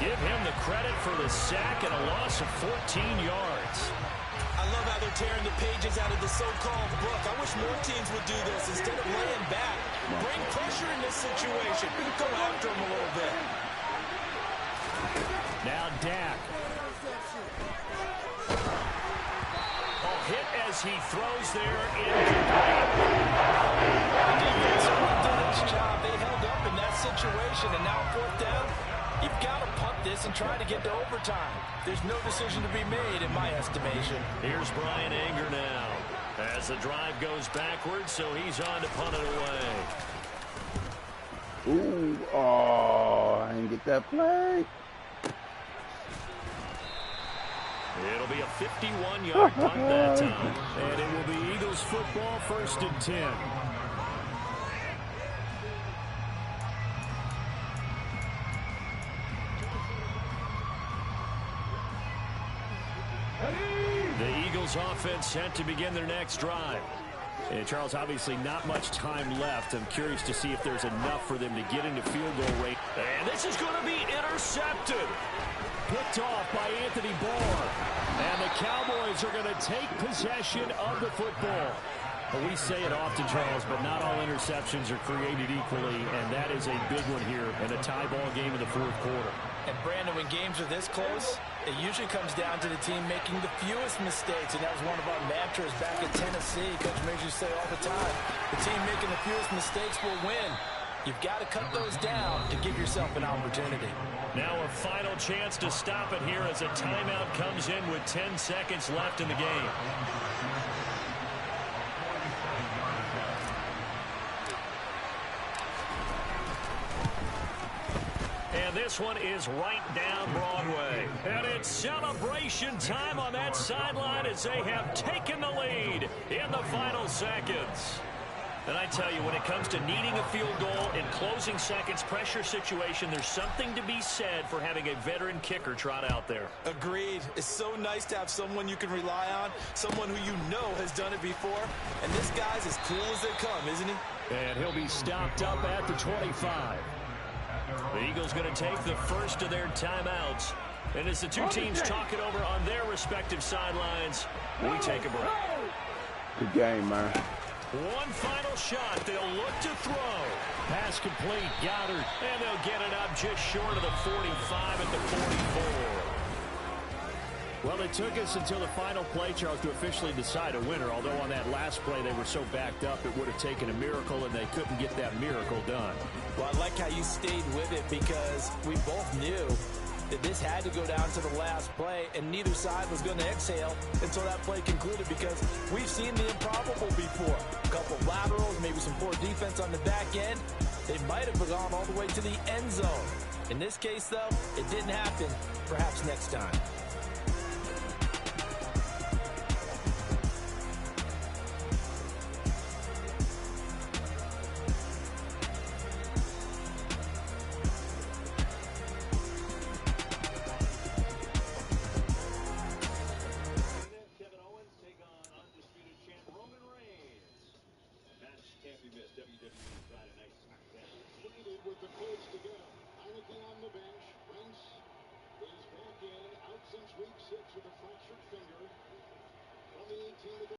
Give him the credit for the sack and a loss of 14 yards. I love how they're tearing the pages out of the so-called book. I wish more teams would do this instead of laying back. Bring pressure in this situation. Go after him a little bit. Now Dak. Hit as he throws there, incomplete. The defense did its job. They held up in that situation, and now 4th down, you've got to punt this and try to get to overtime. There's no decision to be made, in my estimation. Here's Brian Anger now as the drive goes backwards, so he's on to punt it away. Ooh, oh, I didn't get that play. It'll be a 51-yard punt that time. And it will be Eagles football, 1st and 10. The Eagles offense set to begin their next drive. And Charles, obviously not much time left. I'm curious to see if there's enough for them to get into field goal range. And this is going to be intercepted. Picked off by Anthony Barr. And the Cowboys are going to take possession of the football. Well, we say it often, Charles, but not all interceptions are created equally, and that is a big one here in a tie ball game in the 4th quarter. And Brandon, when games are this close, it usually comes down to the team making the fewest mistakes, and that was one of our mantras back in Tennessee. Coach Majors say all the time, the team making the fewest mistakes will win. You've got to cut those down to give yourself an opportunity. Now a final chance to stop it here as a timeout comes in with 10 seconds left in the game. And this one is right down Broadway. And it's celebration time on that sideline as they have taken the lead in the final seconds. And I tell you, when it comes to needing a field goal in closing seconds pressure situation, there's something to be said for having a veteran kicker trot out there. Agreed. It's so nice to have someone you can rely on, someone who you know has done it before. And this guy's as cool as they come, isn't he? And he'll be stopped up at the 25. The Eagles going to take the first of their timeouts. And as the two teams talk it over on their respective sidelines, we take a break. Good game, man. One final shot. They'll look to throw. Pass complete. Goddard. And they'll get it up just short of the 45 at the 44. Well, it took us until the final play, Charles, to officially decide a winner. Although on that last play they were so backed up, it would have taken a miracle, and they couldn't get that miracle done. Well, I like how you stayed with it because we both knew that this had to go down to the last play, and neither side was going to exhale until that play concluded because we've seen the improbable before. A couple of laterals, maybe some poor defense on the back end. They might have gone all the way to the end zone. In this case, though, it didn't happen. Perhaps next time. With the coach to get him. Heineken on the bench. Wentz is back in, out since week 6 with a fractured finger. From the 18 to the